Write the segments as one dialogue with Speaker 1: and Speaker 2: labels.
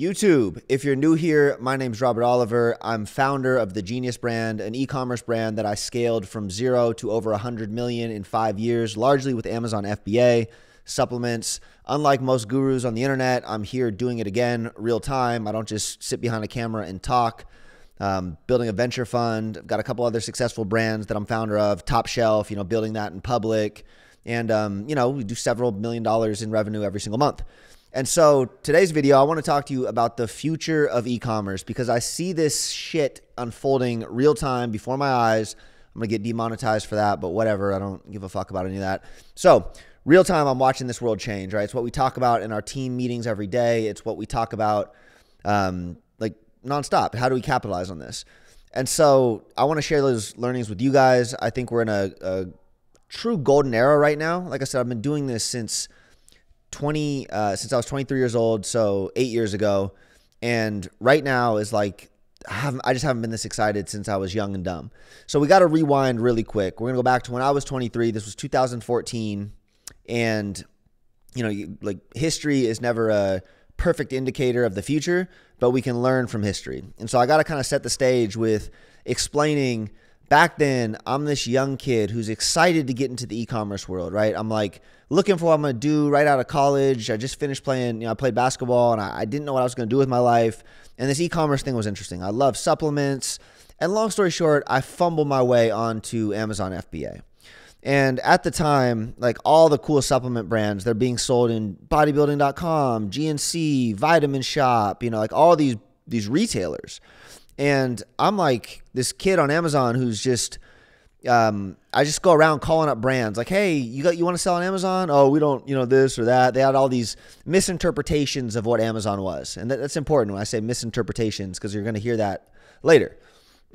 Speaker 1: YouTube, if you're new here, my name's Robert Oliver. I'm founder of the Genius brand, an e-commerce brand that I scaled from 0 to over 100 million in 5 years, largely with Amazon FBA, supplements. Unlike most gurus on the internet, I'm here doing it again, real time. I don't just sit behind a camera and talk. Building a venture fund. I've got a couple other successful brands that I'm founder of, Top Shelf, building that in public. And, we do several $1 million in revenue every single month. And so today's video, I want to talk to you about the future of e-commerce because I see this shit unfolding real time before my eyes. I'm going to get demonetized for that, but whatever. I don't give a fuck about any of that. So real time, I'm watching this world change, right? It's what we talk about in our team meetings every day. It's what we talk about like nonstop. How do we capitalize on this? And so I want to share those learnings with you guys. I think we're in a true golden era right now. Like I said, I've been doing this since I was 23 years old, so 8 years ago. And right now is like, I just haven't been this excited since I was young and dumb. So we got to rewind really quick. We're going to go back to when I was 23. This was 2014. And, like history is never a perfect indicator of the future, but we can learn from history. And so I got to kind of set the stage with explaining back then, I'm this young kid who's excited to get into the e-commerce world, right? I'm like looking for what I'm going to do right out of college. I just finished playing, I played basketball and I didn't know what I was going to do with my life. And this e-commerce thing was interesting. I love supplements. And long story short, I fumbled my way onto Amazon FBA. And at the time, like all the cool supplement brands, they're being sold in bodybuilding.com, GNC, Vitamin Shop, like all these retailers. And I'm like this kid on Amazon who's just, I just go around calling up brands like, hey, you want to sell on Amazon? Oh, we don't, this or that. They had all these misinterpretations of what Amazon was. And that's important when I say misinterpretations because you're going to hear that later.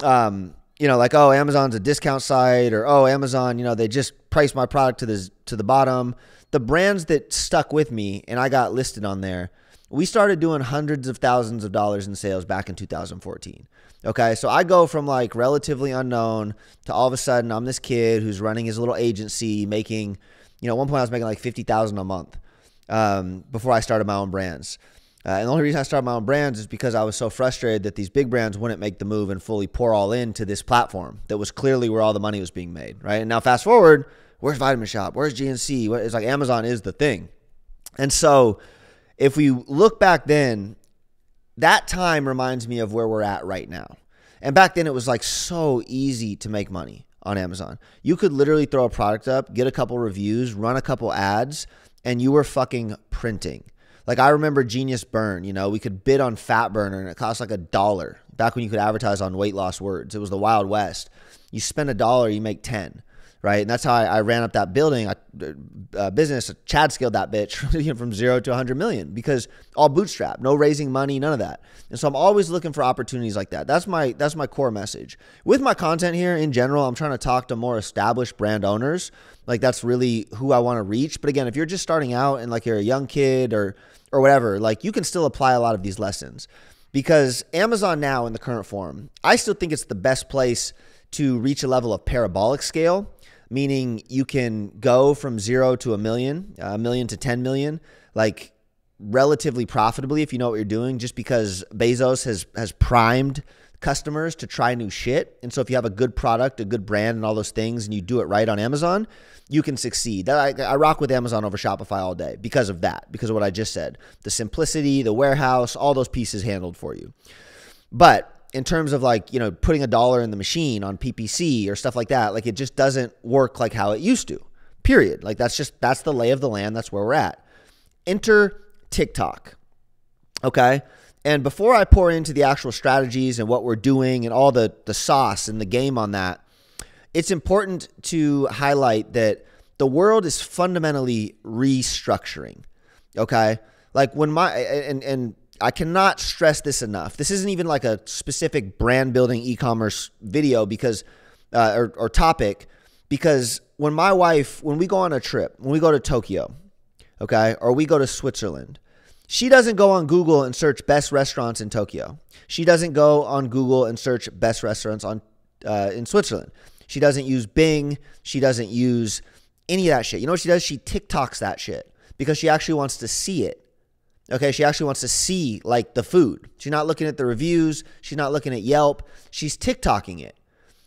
Speaker 1: Like, oh, Amazon's a discount site or, oh, Amazon, they just priced my product to the bottom. The brands that stuck with me and I got listed on there, we started doing hundreds of thousands of dollars in sales back in 2014. Okay, so I go from like relatively unknown to all of a sudden I'm this kid who's running his little agency making, at one point I was making like $50,000 a month before I started my own brands. And the only reason I started my own brands is because I was so frustrated that these big brands wouldn't make the move and fully pour all into this platform that was clearly where all the money was being made, right? And now fast forward, where's Vitamin Shop? Where's GNC? It's like Amazon is the thing. And so if we look back then, that time reminds me of where we're at right now. And back then it was like so easy to make money on Amazon. You could literally throw a product up, get a couple reviews, run a couple ads, and you were fucking printing. Like I remember Genius Burn, we could bid on Fat Burner and it cost like $1 back when you could advertise on weight loss words. It was the Wild West. You spend $1, you make 10. Right. And that's how I ran up that business. Chad scaled that bitch from 0 to 100 million because all bootstrap, no raising money, none of that. And so I'm always looking for opportunities like that. That's my core message. With my content here in general, I'm trying to talk to more established brand owners. Like that's really who I want to reach. But again, if you're just starting out and like you're a young kid or whatever, like you can still apply a lot of these lessons because Amazon now in the current form, I still think it's the best place to reach a level of parabolic scale. Meaning you can go from 0 to a million to 10 million, like relatively profitably if you know what you're doing, just because Bezos has primed customers to try new shit. And so if you have a good product, a good brand and all those things and you do it right on Amazon, you can succeed. I rock with Amazon over Shopify all day because of that, because of what I just said. The simplicity, the warehouse, all those pieces handled for you. But in terms of like, putting $1 in the machine on PPC or stuff like that, like it just doesn't work like how it used to, period. Like that's the lay of the land. That's where we're at. Enter TikTok. Okay. And before I pour into the actual strategies and what we're doing and all the sauce and the game on that, it's important to highlight that the world is fundamentally restructuring. Okay. Like when and I cannot stress this enough. This isn't even like a specific brand building e-commerce video because, or topic, because when we go on a trip, when we go to Tokyo, okay, or we go to Switzerland, she doesn't go on Google and search best restaurants in Tokyo. She doesn't go on Google and search best restaurants in Switzerland. She doesn't use Bing. She doesn't use any of that shit. You know what she does? She TikToks that shit because she actually wants to see it. Okay, she actually wants to see like the food. She's not looking at the reviews. She's not looking at Yelp. She's TikToking it.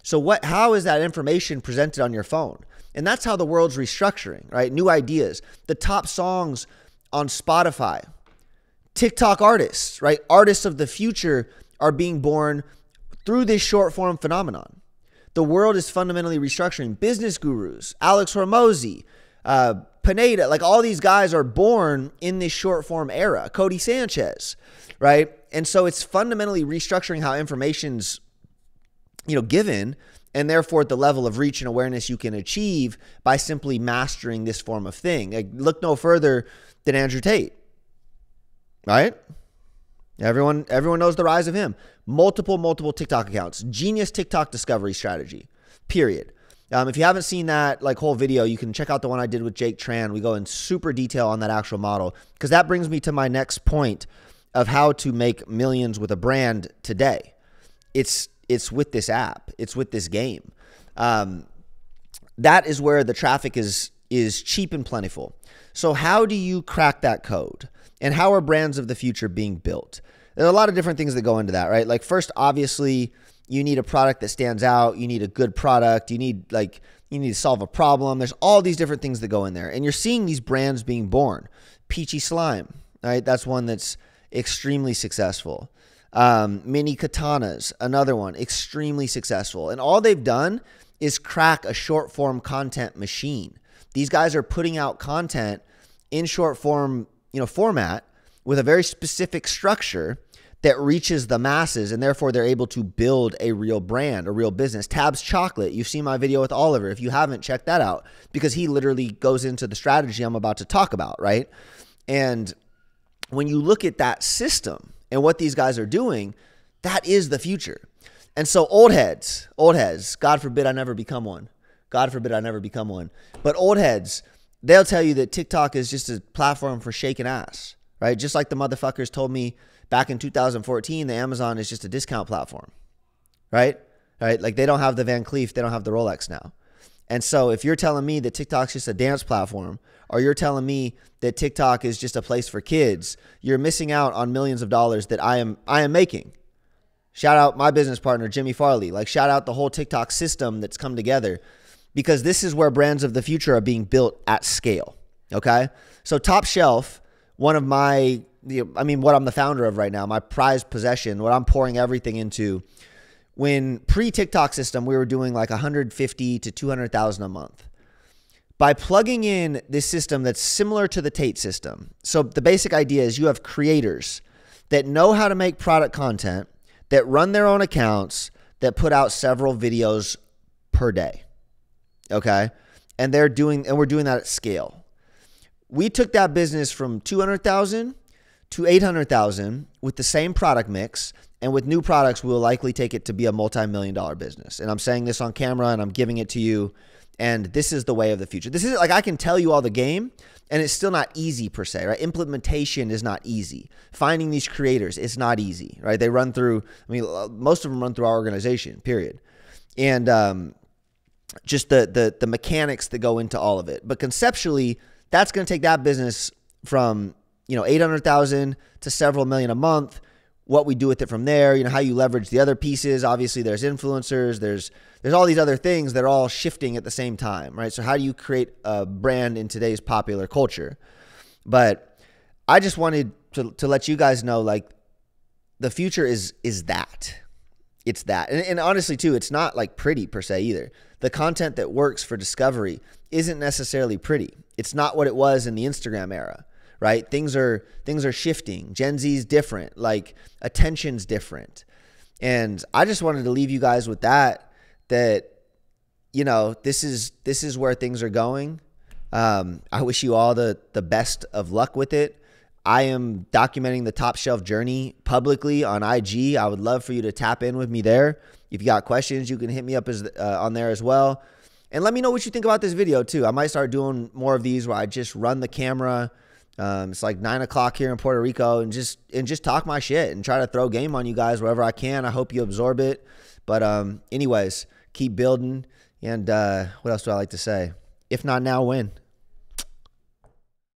Speaker 1: So how is that information presented on your phone? And that's how the world's restructuring, right? New ideas. The top songs on Spotify, TikTok artists, right? Artists of the future are being born through this short form phenomenon. The world is fundamentally restructuring. Business gurus, Alex Hormozy, Pineda, like all these guys are born in this short form era. Cody Sanchez, right? And so it's fundamentally restructuring how information's, given, and therefore the level of reach and awareness you can achieve by simply mastering this form of thing. Like, look no further than Andrew Tate, right? Everyone knows the rise of him. Multiple TikTok accounts. Genius TikTok discovery strategy, period. If you haven't seen that whole video, you can check out the one I did with Jake Tran. We go in super detail on that actual model, because that brings me to my next point of how to make millions with a brand today. It's with this app. It's with this game. That is where the traffic is cheap and plentiful. So how do you crack that code? And how are brands of the future being built? There are a lot of different things that go into that, right? Like, first, obviously, you need a product that stands out. You need a good product. You need to solve a problem. There's all these different things that go in there. And you're seeing these brands being born. Peachy Slime, right? That's one that's extremely successful. Mini Katanas, another one, extremely successful. And all they've done is crack a short form content machine. These guys are putting out content in short form, format with a very specific structure that reaches the masses, and therefore they're able to build a real brand, a real business. Tabs Chocolate, you've seen my video with Oliver. If you haven't, check that out, because he literally goes into the strategy I'm about to talk about, right? And when you look at that system and what these guys are doing, that is the future. And so old heads, God forbid I never become one. God forbid I never become one. But old heads, they'll tell you that TikTok is just a platform for shaking ass, right? Just like the motherfuckers told me back in 2014, the Amazon is just a discount platform, right? Right? Like, they don't have the Van Cleef, they don't have the Rolex now. And so if you're telling me that TikTok's just a dance platform, or you're telling me that TikTok is just a place for kids, you're missing out on millions of dollars that I am making. Shout out my business partner, Jimmy Farley. Shout out the whole TikTok system that's come together, because this is where brands of the future are being built at scale. Okay. So Top Shelf, one of my, what I'm the founder of right now, my prized possession, what I'm pouring everything into. When pre-TikTok system, we were doing like 150 to 200,000 a month. By plugging in this system that's similar to the Tate system. So the basic idea is you have creators that know how to make product content, that run their own accounts, that put out several videos per day. Okay? And we're doing that at scale. We took that business from 200,000 to 800,000 with the same product mix, and with new products, we'll likely take it to be a multi-million-dollar business. And I'm saying this on camera, and I'm giving it to you, and this is the way of the future. This is I can tell you all the game, and it's still not easy per se, right? Implementation is not easy. Finding these creators is not easy, right? They run through, most of them run through our organization, period. And just the mechanics that go into all of it. But conceptually, that's going to take that business from 800,000 to several million a month. What we do with it from there, how you leverage the other pieces. Obviously, there's influencers, there's all these other things that are all shifting at the same time, right? So how do you create a brand in today's popular culture? But I just wanted to let you guys know, the future is that. It's that. And honestly, too, it's not pretty per se either. The content that works for discovery isn't necessarily pretty. It's not what it was in the Instagram era, right? Things are shifting. Gen Z's different. Attention's different. And I just wanted to leave you guys with that this is where things are going. I wish you all the best of luck with it. I am documenting the Top Shelf journey publicly on IG. I would love for you to tap in with me there. If you got questions, you can hit me up on there as well. And let me know what you think about this video too. I might start doing more of these where I just run the camera. It's 9 o'clock here in Puerto Rico, and just talk my shit and try to throw game on you guys wherever I can. I hope you absorb it. But anyways, keep building. And what else do I like to say? If not now, when?